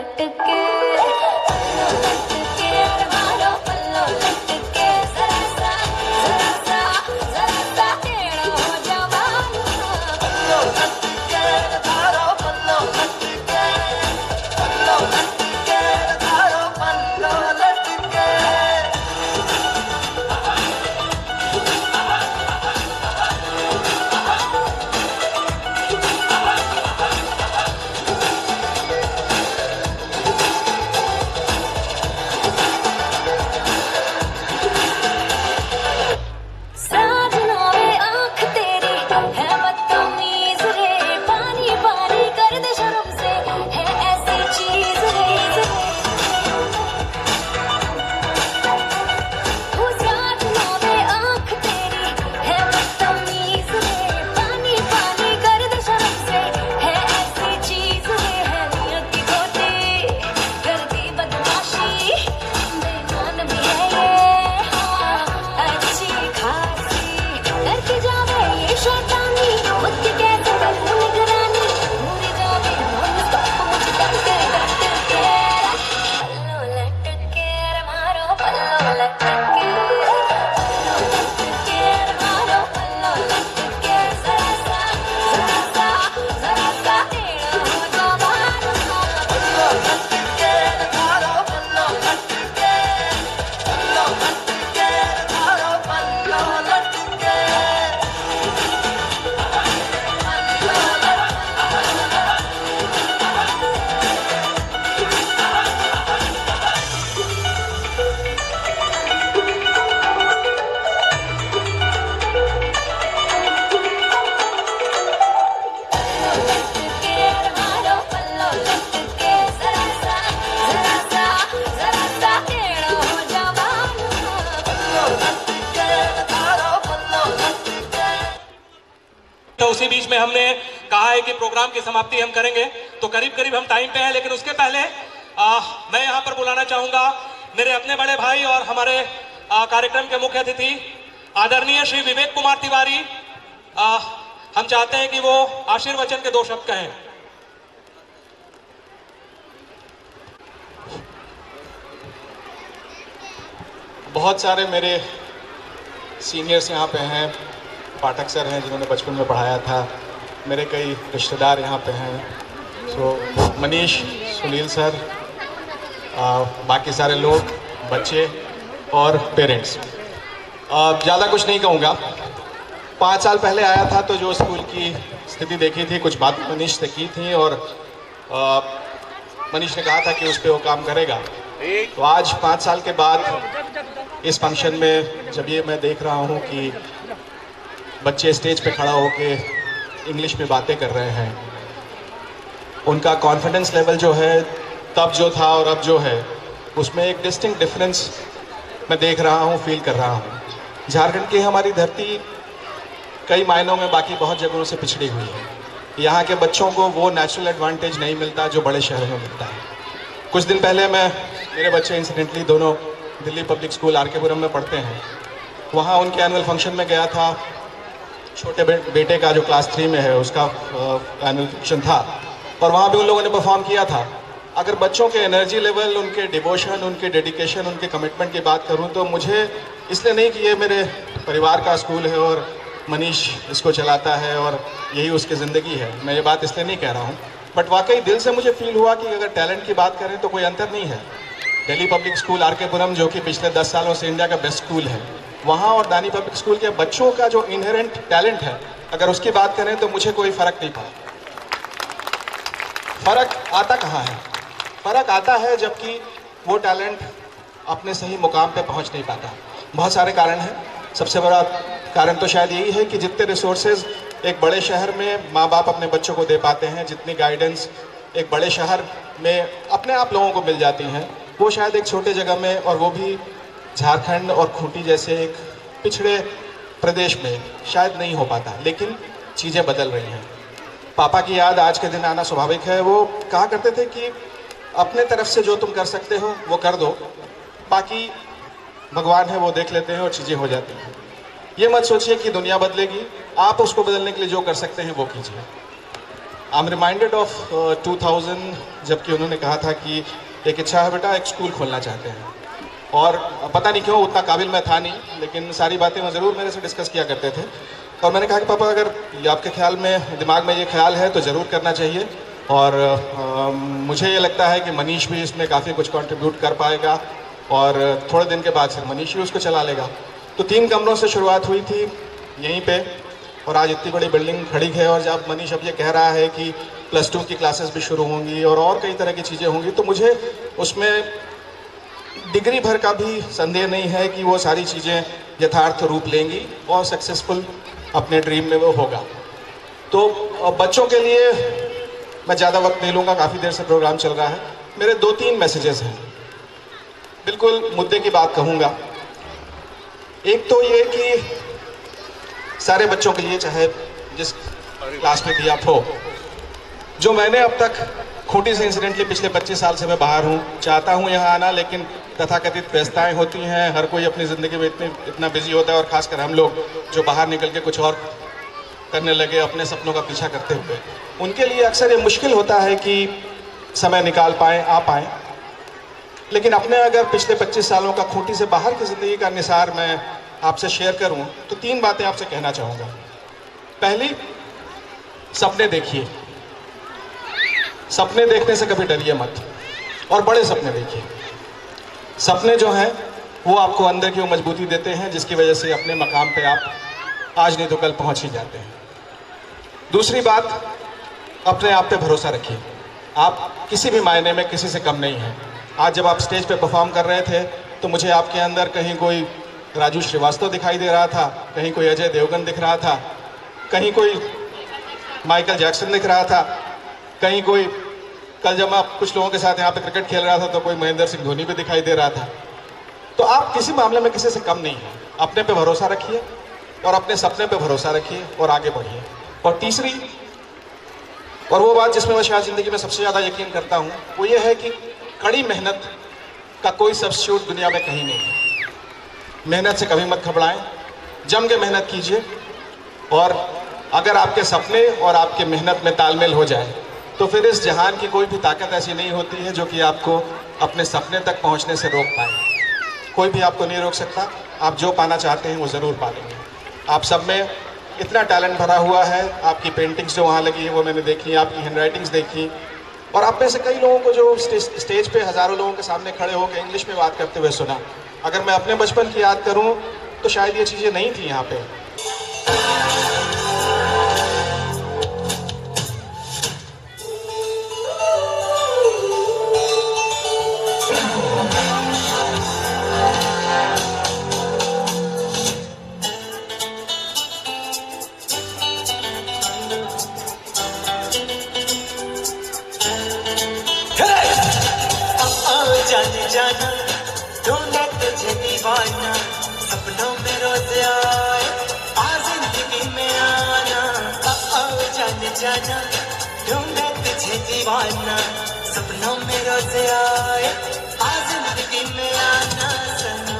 लटके मारो पल्लो लटके जरा सा टेढ़ा हो जवान पल्लो लटके मारो पल्लो लटके मारो पल्लो लटके। तो उसी बीच में हमने कहा है कि प्रोग्राम की समाप्ति हम करेंगे, तो करीब करीब हम टाइम पे हैं, लेकिन उसके पहले मैं यहाँ पर बुलाना चाहूंगा मेरे अपने बड़े भाई और हमारे कार्यक्रम के मुख्य अतिथि आदरणीय श्री विवेक कुमार तिवारी। हम चाहते हैं कि वो आशीर्वचन के 2 शब्द कहें। बहुत सारे मेरे सीनियर्स यहाँ पे हैं, पाठक सर हैं जिन्होंने बचपन में पढ़ाया था, मेरे कई रिश्तेदार यहाँ पे हैं, सो मनीष, सुनील सर, बाकी सारे लोग, बच्चे और पेरेंट्स। ज़्यादा कुछ नहीं कहूँगा। 5 साल पहले आया था तो जो स्कूल की स्थिति देखी थी, कुछ बात मनीष से की थी और मनीष ने कहा था कि उस पर वो काम करेगा। तो आज 5 साल के बाद इस फंक्शन में जब ये मैं देख रहा हूँ कि बच्चे स्टेज पे खड़ा होके इंग्लिश में बातें कर रहे हैं, उनका कॉन्फिडेंस लेवल जो है तब जो था और अब जो है उसमें एक डिस्टिंक्ट डिफरेंस मैं देख रहा हूँ, फील कर रहा हूँ। झारखंड की हमारी धरती कई मायनों में बाकी बहुत जगहों से पिछड़ी हुई है। यहाँ के बच्चों को वो नेचुरल एडवांटेज नहीं मिलता जो बड़े शहरों में मिलता है। कुछ दिन पहले मेरे बच्चे इंसिडेंटली दोनों दिल्ली पब्लिक स्कूल आर.के.पुरम में पढ़ते हैं, वहाँ उनके एनुअल फंक्शन में गया था। छोटे बेटे का जो क्लास 3 में है उसका एनुअल फंक्शन था और वहाँ भी उन लोगों ने परफॉर्म किया था। अगर बच्चों के एनर्जी लेवल, उनके डिवोशन, उनके डेडिकेशन, उनके कमिटमेंट की बात करूँ तो मुझे इसलिए नहीं कि ये मेरे परिवार का स्कूल है और मनीष इसको चलाता है और यही उसकी ज़िंदगी है, मैं ये बात इसलिए नहीं कह रहा हूँ, बट वाकई दिल से मुझे फील हुआ कि अगर टैलेंट की बात करें तो कोई अंतर नहीं है। दिल्ली पब्लिक स्कूल आर.के.पुरम जो कि पिछले 10 सालों से इंडिया का बेस्ट स्कूल है, वहाँ और दानी पब्लिक स्कूल के बच्चों का जो इनहेरेंट टैलेंट है, अगर उसकी बात करें तो मुझे कोई फ़र्क नहीं पड़ा। फ़र्क आता कहाँ है? फ़र्क आता है जबकि वो टैलेंट अपने सही मुकाम पे पहुँच नहीं पाता। बहुत सारे कारण हैं। सबसे बड़ा कारण तो शायद यही है कि जितने रिसोर्सेज एक बड़े शहर में माँ बाप अपने बच्चों को दे पाते हैं, जितनी गाइडेंस एक बड़े शहर में अपने आप लोगों को मिल जाती हैं, वो शायद एक छोटे जगह में, और वो भी झारखंड और खूंटी जैसे एक पिछड़े प्रदेश में शायद नहीं हो पाता। लेकिन चीज़ें बदल रही हैं। पापा की याद आज के दिन आना स्वाभाविक है। वो कहा करते थे कि अपने तरफ से जो तुम कर सकते हो वो कर दो, बाकी भगवान है वो देख लेते हैं और चीज़ें हो जाती हैं। ये मत सोचिए कि दुनिया बदलेगी, आप उसको बदलने के लिए जो कर सकते हैं वो कीजिए। आई एम रिमाइंडेड ऑफ 2000, जबकि उन्होंने कहा था कि एक इच्छा है बेटा, एक स्कूल खोलना चाहते हैं। और पता नहीं क्यों उतना काबिल मैं था नहीं, लेकिन सारी बातें वो ज़रूर मेरे से डिस्कस किया करते थे। और मैंने कहा कि पापा, अगर ये आपके ख्याल में, दिमाग में ये ख्याल है तो ज़रूर करना चाहिए। और मुझे ये लगता है कि मनीष भी इसमें काफ़ी कुछ कंट्रीब्यूट कर पाएगा, और थोड़े दिन के बाद फिर मनीष ही उसको चला लेगा। तो 3 कमरों से शुरुआत हुई थी यहीं पे, और आज इतनी बड़ी बिल्डिंग खड़ी है। और जब मनीष अब ये कह रहा है कि +2 की क्लासेस भी शुरू होंगी और कई तरह की चीज़ें होंगी, तो मुझे उसमें डिग्री भर का भी संदेह नहीं है कि वो सारी चीज़ें यथार्थ रूप लेंगी और सक्सेसफुल अपने ड्रीम में वो होगा। तो बच्चों के लिए मैं ज़्यादा वक्त नहीं लूँगा, काफ़ी देर से प्रोग्राम चल रहा है। मेरे 2-3 मैसेजेस हैं, बिल्कुल मुद्दे की बात कहूँगा। एक तो ये कि सारे बच्चों के लिए, चाहे जिस क्लास में भी आप हो, जो मैंने अब तक खोटी से इंसिडेंटली पिछले 25 साल से मैं बाहर हूँ, चाहता हूँ यहाँ आना, लेकिन तथाकथित व्यस्तताएँ होती हैं, हर कोई अपनी ज़िंदगी में इतना बिजी होता है, और ख़ासकर हम लोग जो बाहर निकल के कुछ और करने लगे अपने सपनों का पीछा करते हुए, उनके लिए अक्सर ये मुश्किल होता है कि समय निकाल पाएँ, आ पाएँ। लेकिन अपने अगर पिछले 25 सालों का खूंटी से बाहर की ज़िंदगी का निसार मैं आपसे शेयर करूं, तो 3 बातें आपसे कहना चाहूँगा। पहली, सपने देखिए। सपने देखने से कभी डरिए मत, और बड़े सपने देखिए। सपने जो हैं वो आपको अंदर की वो मजबूती देते हैं जिसकी वजह से अपने मकाम पे आप आज नहीं तो कल पहुँच ही जाते हैं। दूसरी बात, अपने आप पे भरोसा रखिए। आप किसी भी मायने में किसी से कम नहीं हैं। आज जब आप स्टेज पे परफॉर्म कर रहे थे तो मुझे आपके अंदर कहीं कोई राजू श्रीवास्तव दिखाई दे रहा था, कहीं कोई अजय देवगन दिख रहा था, कहीं कोई माइकल जैक्सन दिख रहा था, कहीं कोई, कल जब मैं कुछ लोगों के साथ यहाँ पे क्रिकेट खेल रहा था तो कोई महेंद्र सिंह धोनी भी दिखाई दे रहा था। तो आप किसी मामले में किसी से कम नहीं हैं। अपने पे भरोसा रखिए और अपने सपने पे भरोसा रखिए और आगे बढ़िए। और तीसरी, और वो बात जिसमें मैं शायद ज़िंदगी में सबसे ज़्यादा यकीन करता हूँ, वो ये है कि कड़ी मेहनत का कोई सब्स्टिट्यूट दुनिया में कहीं नहीं है। मेहनत से कभी मत घबराएं, जम के मेहनत कीजिए, और अगर आपके सपने और आपके मेहनत में तालमेल हो जाए तो फिर इस जहान की कोई भी ताकत ऐसी नहीं होती है जो कि आपको अपने सपने तक पहुंचने से रोक पाए। कोई भी आपको नहीं रोक सकता। आप जो पाना चाहते हैं वो ज़रूर पा लेंगे। आप सब में इतना टैलेंट भरा हुआ है। आपकी पेंटिंग्स जो वहाँ लगी है वो मैंने देखी, आपकी हैंडराइटिंग्स देखी, और आप में से कई लोगों को जो स्टेज पे हज़ारों लोगों के सामने खड़े होकर इंग्लिश में बात करते हुए सुना। अगर मैं अपने बचपन की याद करूं तो शायद ये चीज़ें नहीं थी यहाँ पे। जाने जाना ढूंढे तुझे दीवाना, सपनों में रोज आए आ जिंदगी में आना। जाने जाना ढूंढे तुझे दीवाना, सपनों में रोज आए आ जिंदगी में आना सनम।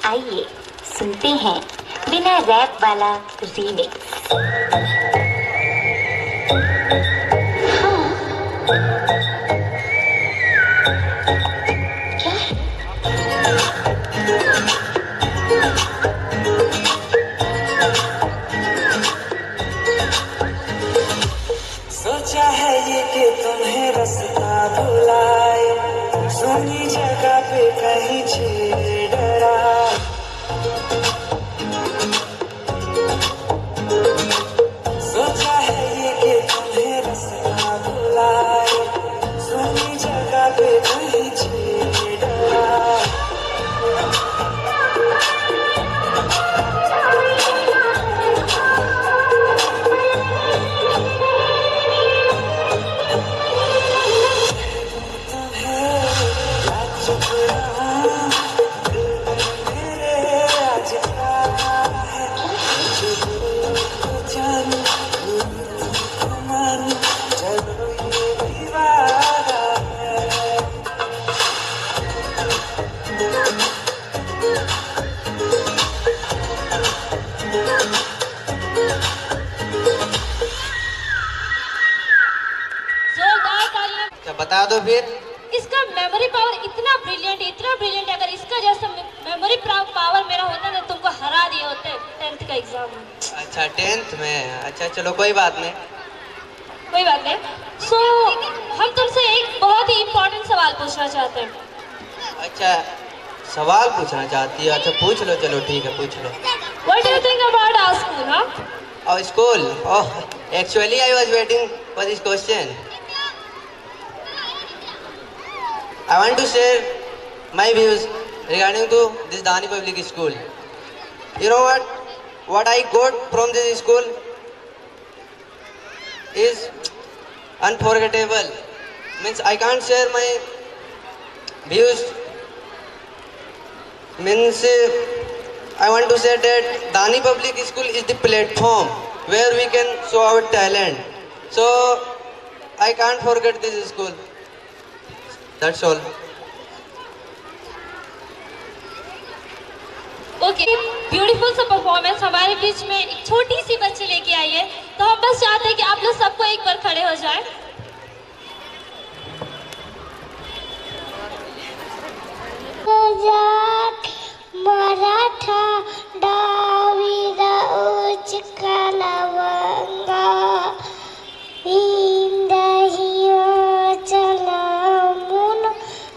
आइए सुनते हैं बिना रैप वाला रीमिक्स। सोचा है ये कि तुम्हें रास्ता भुलाए, सुनी जगह पे कहीं छेड़ा। सोचा है ये कि तुम्हें जोरदार तालियां। अच्छा बता दो फिर। इसका मेमोरी पावर इतना ब्रिलियंट है। अगर इसका जैसा मेमोरी पावर मेरा होता ना, तुमको हरा दिए होते 10th का एग्जाम में। अच्छा 10th में, अच्छा चलो कोई बात नहीं। कोई बात नहीं। सो हम तुमसे एक बहुत ही इम्पोर्टेंट सवाल पूछना चाहते हैं। अच्छा सवाल पूछना चाहती हो, अच्छा पूछ लो, चलो ठीक है पूछ लो। What do you think about our school, huh? और school, oh actually I was waiting for this question. I want to share my views regarding to this Dani Public School. You know what I got from this school is unforgettable. Means I can't share my views. Means I want to say that Dani Public School is the platform where we can show our talent. So I can't forget this school. That's all. Okay, beautiful सा performance हमारे बीच में एक छोटी सी बच्ची लेके आई है, तो हम बस चाहते हैं कि आप लोग सबको एक बार खड़े हो जाएं। मराठा डावीरा उच्च कलवंगा चलमुन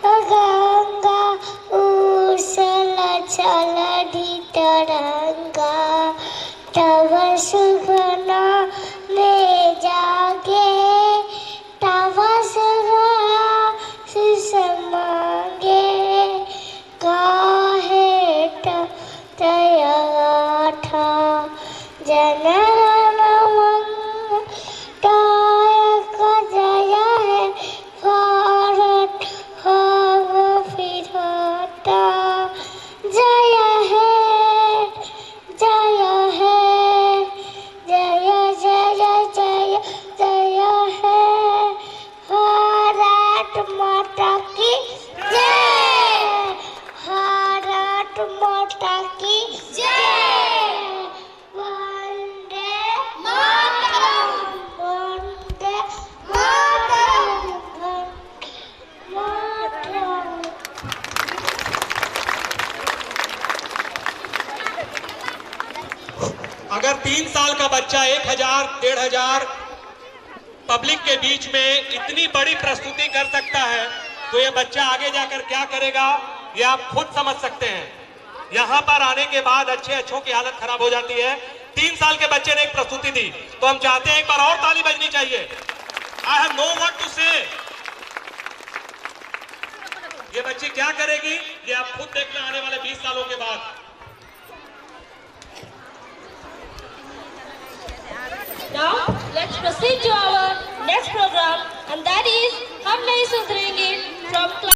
गंगा उर्सल चल तरंगा तब सुगना में जागे तब सुगना सुसमागे काहे तयथा जनन तायक जय है भारत हम फिरता जय है जय है जय जय जय जय है भारत माता की जय भारत माता की जय वंदे मातरम वंदे मातरम मातरम। अगर 3 साल का बच्चा 1000 1500 पब्लिक के बीच में इतनी बड़ी प्रस्तुति कर सकता है, तो ये बच्चा आगे जाकर क्या करेगा ये आप खुद समझ सकते हैं। यहाँ पर आने के बाद अच्छों की हालत खराब हो जाती है। 3 साल के बच्चे ने एक प्रस्तुति दी, तो हम चाहते हैं एक बार और ताली बजनी चाहिए। I have no what to say. ये बच्ची क्या करेगी ये आप खुद देखना आने वाले 20 सालों के बाद। Now let's proceed to our next program, and that is हम नहीं सुधरेंगे from class